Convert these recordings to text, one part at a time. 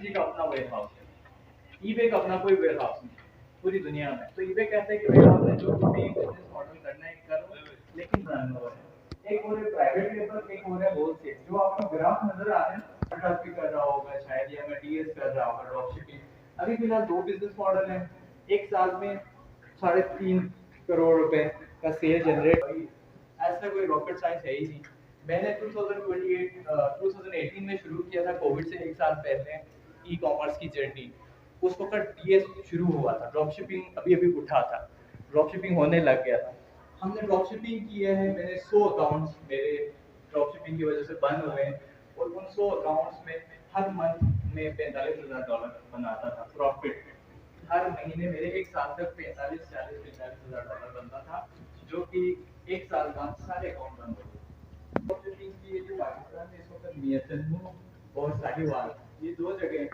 जी का अपना ware house है, ईबे का अपना कोई वेयर हाउस नहीं पूरी दुनिया में। तो ईबे कहते हैं कि भाई आपने जो भी बिजनेस मॉडल करना है करो, लेकिन रन हो है। एक हो रहे प्राइवेट लेबर, एक हो रहा है होलसेल। जो आपको ग्राफ नजर आ रहे हैं, ट्रक भी कर रहा होगा शायद, या मैं डीएस कर रहा होगा, ड्रॉप शिपिंग। अभी फिलहाल दो बिजनेस मॉडल है, एक साल में 3.5 करोड़ रुपए का सेल जनरेट। ऐसा कोई रॉकेट साइंस है ही नहीं। मैंने 2018 में शुरू किया था, कोविड से एक साल पहले, ई कॉमर्स की जर्नी। उस वक्त डीएस शुरू हुआ था, ड्रॉप शिपिंग अभी अभी उठा था, ड्रॉप शिपिंग होने लग गया था। हमने ड्रॉप शिपिंग की है, मैंने 100 अकाउंट्स मेरे ड्रॉप शिपिंग की वजह से बंद हुए हैं, और उन 100 अकाउंट्स में हर मंथ में $45,000 बनाता था प्रॉफिट। हर महीने मेरे एक साल तक 45 40 45 हजार डॉलर बनता था, जो कि एक साल बाद सारे अकाउंट बंद हो गए। की जो पाकिस्तान में इस वक्त मियां और साहिवाल, ये दो जगह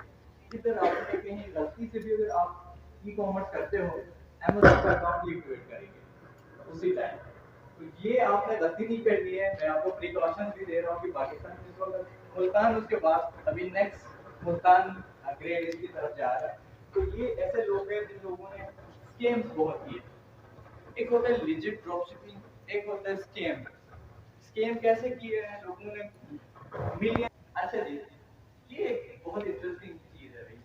इधर आपने कहीं गलती से भी अगर आप ई कॉमर्स करते हो, अमेज़न का अकाउंट एक्टिवेट करेंगे उसी टाइम। तो ये आपने गलती नहीं करनी है। मैं आपको प्रिकॉशन भी दे रहा हूँ कि पाकिस्तान में इस वक्त मुल्तान, उसके बाद अभी नेक्स्ट मुल्तान ग्रेड इसकी तरफ जा रहा है। तो ये ऐसे लोग हैं जिन लोगों ने स्कैम्स बहुत किए। एक होता है लिजिट ड्रॉप शिपिंग, एक होता है स्कैम। स्कैम कैसे किए हैं लोगों ने, मिलियन। अच्छा जी, ये एक बहुत इंटरेस्टिंग चीज है भाई।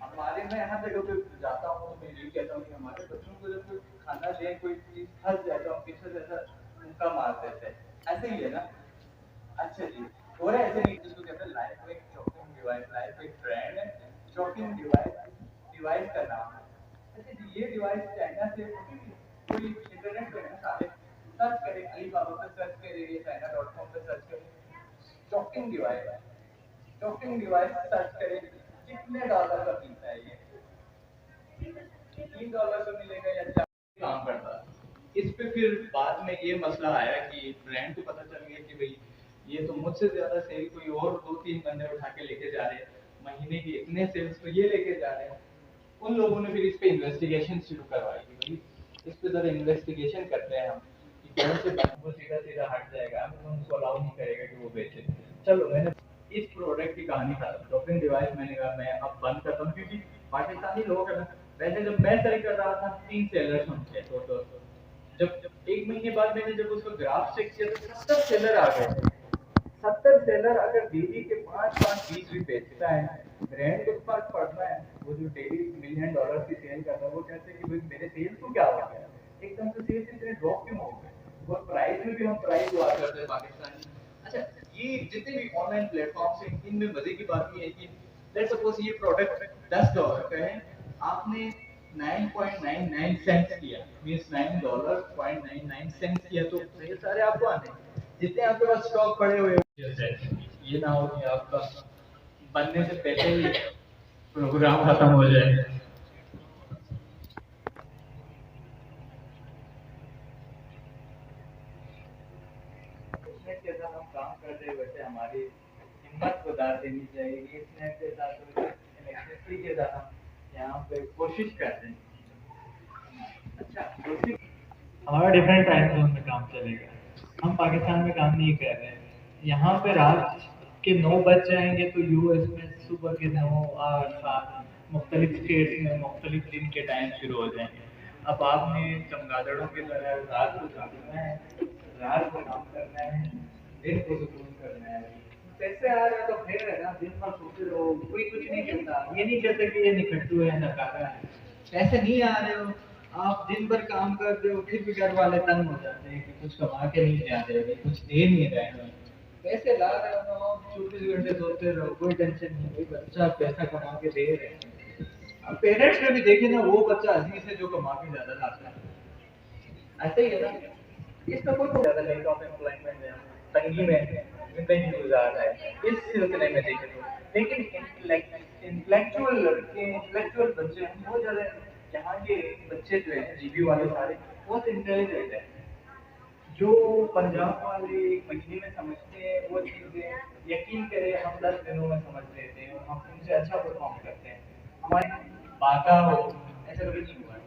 हमारे, मैं हर जगह पे जाता हूँ तो मैं यही कहता हूँ कि हमारे बच्चों को जब कोई खाना दे, कोई चीज फंस जाए तो हम पीछे से ऐसा मुक्का मार देते हैं, ऐसे ही है ना। अच्छा जी, और ऐसे नहीं, जिसको कहते हैं लाइफ एक शॉपिंग डिवाइस, लाइफ एक ब्रांड है, शॉपिंग डिवाइस, डिवाइस का नाम है। अच्छा जी, ये डिवाइस चाइना से कोई इंटरनेट पे है ना, सारे सर्च करें, अलीबाबा पे सर्च करें, ये चाइना.com पे सर्च करें, shopping device, shopping device search करें, कितने डॉलर का मिलता है ये, $3 का मिलेगा या 4 काम करता है। इस पे फिर बाद में ये मसला आया कि ब्रांड को पता चल गया कि भाई ये तो मुझसे ज्यादा सेल कोई और 2-3 बंदे उठा के लेके जा रहे हैं, महीने की इतने सेल्स तो ये लेके जा रहे हैं। उन लोगों ने फिर इस पे इन्वेस्टिगेशन शुरू करवाई कि भाई इस पे जरा इन्वेस्टिगेशन करते हैं हम कि कौन से बैंक को सीधा सीधा हट जाएगा, हम उनको अलाउ नहीं करेगा कि वो बेचे। चलो, मैंने इस प्रोडक्ट की कहानी था, शॉपिंग डिवाइस, मैंने कहा मैं अब बंद करता हूँ, क्योंकि पाकिस्तानी लोग है ना। वैसे जब मैं सेल कर रहा था 3 सेलर्स हम थे तो जब एक महीने बाद मैंने जब उसका ग्राफ चेक किया तो 70 सेलर आ गए। 70 सेलर अगर डेली के 5-5 20 भी बेचता है, ब्रांड को फर्क पड़ना है। वो जो डेली $1 मिलियन की सेल कर रहा है, वो कहते हैं कि भाई मेरे सेल्स को क्या हो गया, एकदम से सेल्स इतने ड्रॉप क्यों हो गए। और प्राइस में भी हम प्राइस हुआ करते हैं पाकिस्तानी। अच्छा, ये जितने भी ऑनलाइन प्लेटफॉर्म्स हैं, इनमें मजे की बात ये है कि लेट्स सपोज ये प्रोडक्ट $10 का है, आपने 9.99 सेंट्स किया, मींस $9.99 किया, तो सारे आपको आने हैं। जितने आपके पास स्टॉक पड़े हुए हैं, ये ना हो कि आपका बनने से पहले ही प्रोग्राम खत्म हो जाए। स्नेक के साथ हम काम कर रहे, वैसे हमारी हिम्मत को दाद देनी चाहिए कि स्नेक के साथ, इलेक्ट्रिसिटी के साथ हम यहाँ पे कोशिश कर रहे हैं। अच्छा, दूसरी, हमारा डिफरेंट टाइम जोन में काम चलेगा। हम पाकिस्तान में काम नहीं कर रहे हैं। यहाँ पे रात के 9 बज जाएंगे तो यूएस में सुबह के 9 8 7 मुख्तलिफ स्टेट्स में मुख्तलिफ दिन के टाइम शुरू हो जाएंगे। अब आपने चमगादड़ों की तरह रात को जागना है, रात को काम करना है, दिन को सुकून करना है। पैसे आ रहे हैं तो फिर है ना, दिन भर सोते रहो, कोई कुछ नहीं कहता। ये नहीं कहता कि ये निकट्टू है, नकारा है। पैसे नहीं आ रहे हो, आप दिन भर काम कर रहे हो, फिर भी घर वाले तंग हो जाते हैं कि कुछ कमा के नहीं जा रहे हो, कुछ दे नहीं रहे हो। पैसे ला रहे हो तो आप 24 घंटे सोते रहो, कोई टेंशन नहीं, कोई बच्चा पैसा कमा के दे रहे हैं। अब पेरेंट्स में भी देखे ना, वो बच्चा अजीज है जो कमा के ज्यादा लाता है। ऐसे ही है ना, इसमें कोई ज्यादा रेट ऑफ एम्प्लॉयमेंट है, तंगी में जिंदगी गुजार रहा है इस सिलसिले में देखे तो। लेकिन इंटेलेक्चुअल लड़के, इंटेलेक्चुअल बच्चे हैं, बहुत ज्यादा। यहाँ के बच्चे जो है जीबी वाले सारे बहुत इंटेलिजेंट है। जो पंजाब वाले एक महीने में समझते हैं वो चीजें, यकीन करें हम 10 दिनों में समझ लेते हैं और हम उनसे अच्छा परफॉर्म करते हैं। हमारी बाका हो, ऐसा कभी नहीं हुआ है।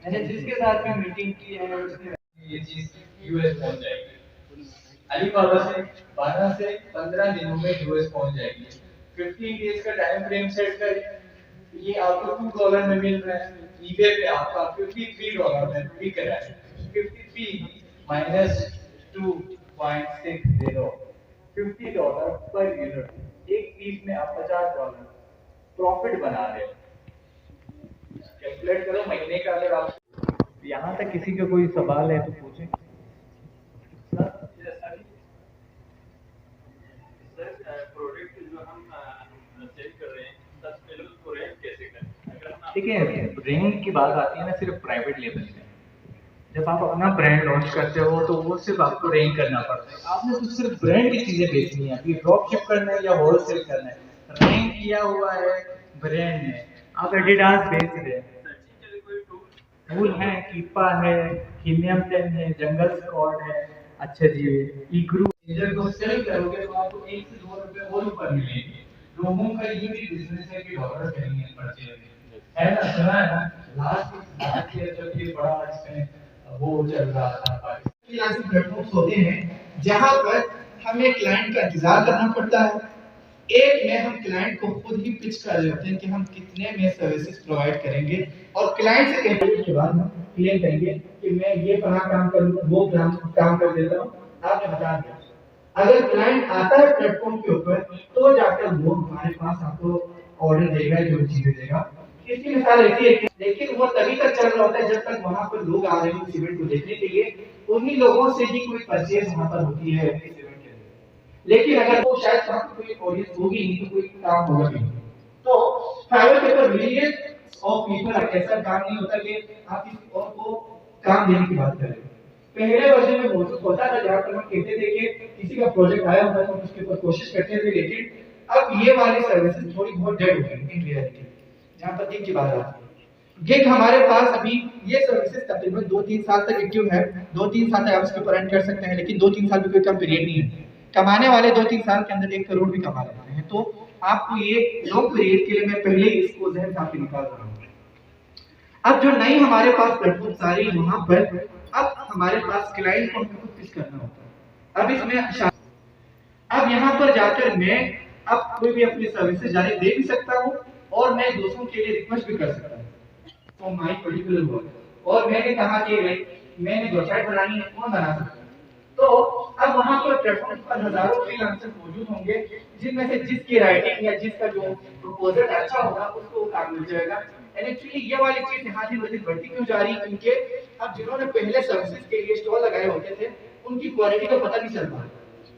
मैंने जिसके साथ भी मीटिंग की है उसने ये चीज यूएस पहुंच जाएगी, अलीबाबा से 12 से 15 दिनों में यूएस पहुंच जाएगी। 15 डेज का टाइम फ्रेम सेट करें, ये आपको $2 में मिल रहा है, eBay पे आपका $53 में बिक रहा है। 53 माइनस 2.60, $50 पर यूनिट, एक पीस में आप $50 प्रॉफिट बना रहे हैं। कैलकुलेट करो महीने का। अगर आप यहाँ तक किसी का कोई सवाल है तो पूछें। प्रोडक्ट जो हम सेल कर रहे हैं, सबसे पहले उसको रैंक कैसे करें? देखिए, रैंक की बात आती है ना सिर्फ प्राइवेट लेवल पे। जब आप अपना ब्रांड लॉन्च करते हो तो वो सिर्फ आपको रैंक करना पड़ता है। आपने तो सिर्फ ब्रांड की चीजें बेचनी है, अभी ड्रॉप शिप करना है या होलसेल करना है, रैंक किया हुआ है ब्रांड में। आप एडिडास बेच रहे हैं, टूल है, कीपा है, हीलियम 10 है, जंगल स्क्वाड है, अच्छा जी इग्रू को सेल करोगे तो आपको 1 से 2 रुपए और ऊपर मिलेंगे। लोगों का ये भी बिजनेस है कि डॉलर करेंगे परचेज, है ना? सुना है ना? लास्ट ईयर जब ये बड़ा इसमें वो चल रहा था, ऐसे प्लेटफॉर्म्स होते हैं जहां पर हमें क्लाइंट का इंतजार करना पड़ता है। एक में हम क्लाइंट को खुद ही पिच कर रहे होते हैं कि हम कितने में सर्विसेज प्रोवाइड करेंगे, और क्लाइंट से कहने के बाद हम क्लियर करेंगे कि मैं ये काम करूँ, वो काम कर देता हूँ, आपने बता दिया। अगर क्लाइंट आता है प्लेटफॉर्म के ऊपर तो जाकर वो हमारे पास आपको ऑर्डर देगा, जो चीजें देगा। इसकी मिसाल ऐसी है, लेकिन वो तभी तक चल रहा होता है जब तक वहां पर लोग आ रहे हैं उस इवेंट को देखने के लिए, उन्हीं लोगों से ही कोई परचेज वहां पर होती है इस इवेंट के लिए। लेकिन अगर वो शायद वहां पर कोई ऑडियंस होगी नहीं तो कोई काम होगा नहीं। तो Fiverr paper millions of people, ऐसा काम नहीं होता कि आप किसी और को काम देने की बात करें। पहले वर्जन में मौजूद होता था जहां पर हम कहते थे कि किसी का प्रोजेक्ट आया होता है तो उसके ऊपर कोशिश करते थे, लेकिन अब ये वाली सर्विसेज थोड़ी बहुत डेड हो गई इन रियलिटी। जहां पर गिग की बात आती है, गिग हमारे पास अभी ये सर्विसेज तकरीबन 2-3 साल तक एक्टिव है। 2-3 साल तक आप इसके ऊपर अर्न कर सकते हैं, लेकिन 2-3 साल भी कोई कम पीरियड नहीं है। कमाने वाले 2-3 साल के अंदर 1 करोड़ भी कमा लेते हैं। तो आपको ये लॉन्ग पीरियड के लिए मैं पहले ही इसको जहन से आपके निकाल रहा हूँ। अब जो नई हमारे पास प्लेटफॉर्म सारी वहां पर अब हमारे पास क्लाइंट को हमको पिच करना होता है। अब इसमें अब यहाँ पर जाकर मैं अब कोई भी अपनी सर्विसेज जारी दे भी सकता हूँ और मैं दूसरों के लिए रिक्वेस्ट भी कर सकता हूँ। तो माय पर्टिकुलर वर्क, और मैंने कहा कि मैंने वेबसाइट बनानी है, कौन बना सकता है? तो अब वहां पर प्लेटफॉर्म पर हजारों फ्रीलांसर मौजूद होंगे, जिनमें से जिसकी राइटिंग या जिसका जो प्रपोजल अच्छा होगा उसको काम मिल जाएगा। एंड एक्चुअली ये वाली चीज यहाँ से मजीद बढ़ती क्यों जा रही है, क्योंकि अब जिन्होंने पहले सर्विसेज के लिए स्टॉल लगाए होते थे उनकी क्वालिटी का पता नहीं चल रहा,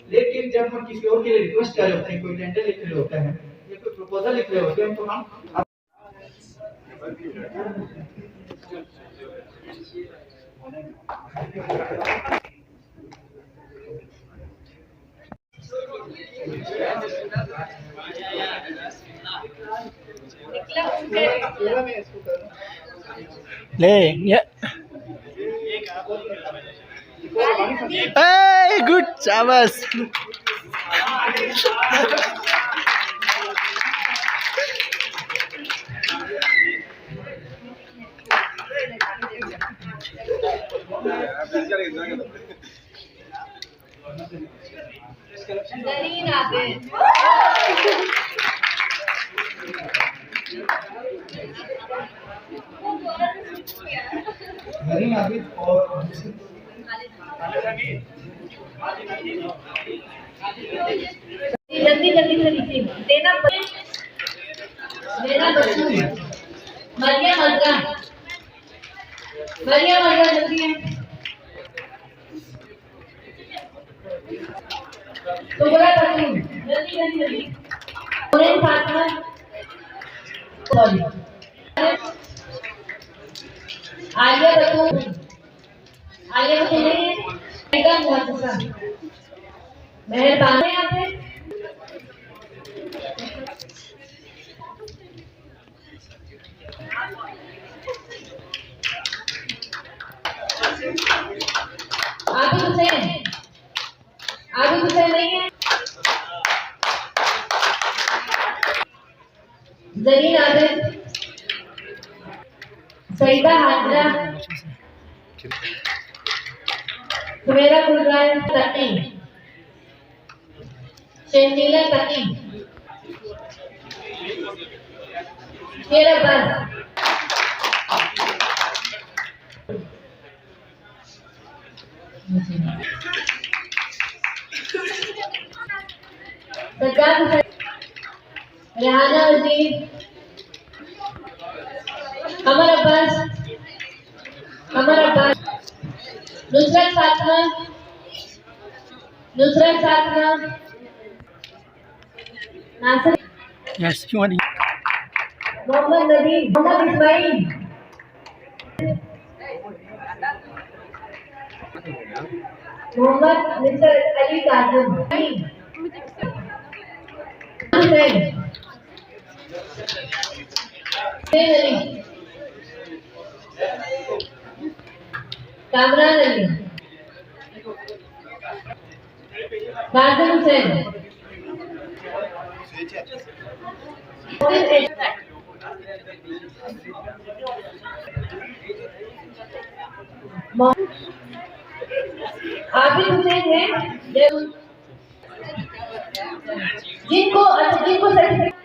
लेकिन जब हम किसी और के लिए रिक्वेस्ट कर रहे होते हैं, कोई टेंडर लिख रहे होते हैं या कोई प्रपोजल लिख रहे होते हैं, तो हम ले ये गुड शाबाश। जरीन आबिद, जरीन आबिद और जल्दी जल्दी से नीचे देना बच्चों, मरियम अज़रा जल्दी है, सुबरा खातून जल्दी ओरेन फातिमा, आलिया बतून नहीं है, मेगा मुहस्सा मेहरबान है यहाँ पे। आबिद हुसैन नहीं है, जरीन आबिद, सईदा हाजरा, सुमेरा गुलजार तकी, शर्मीला तकी, शेर अब्बास, सज्जाद हुसैन, रेहाना वजीर, कमर अब्बास, नुसरत फातिमा, नासिर, यस क्यों नहीं मोहम्मद नदीम, मोहम्मद इस्माइल, मोहम्मद मिस्टर अली काजम, हुसैन, हुसैन अली, कामरान अली, कासिम हुसैन, आबिद हुसैन है जिनको सर्टिफिकेट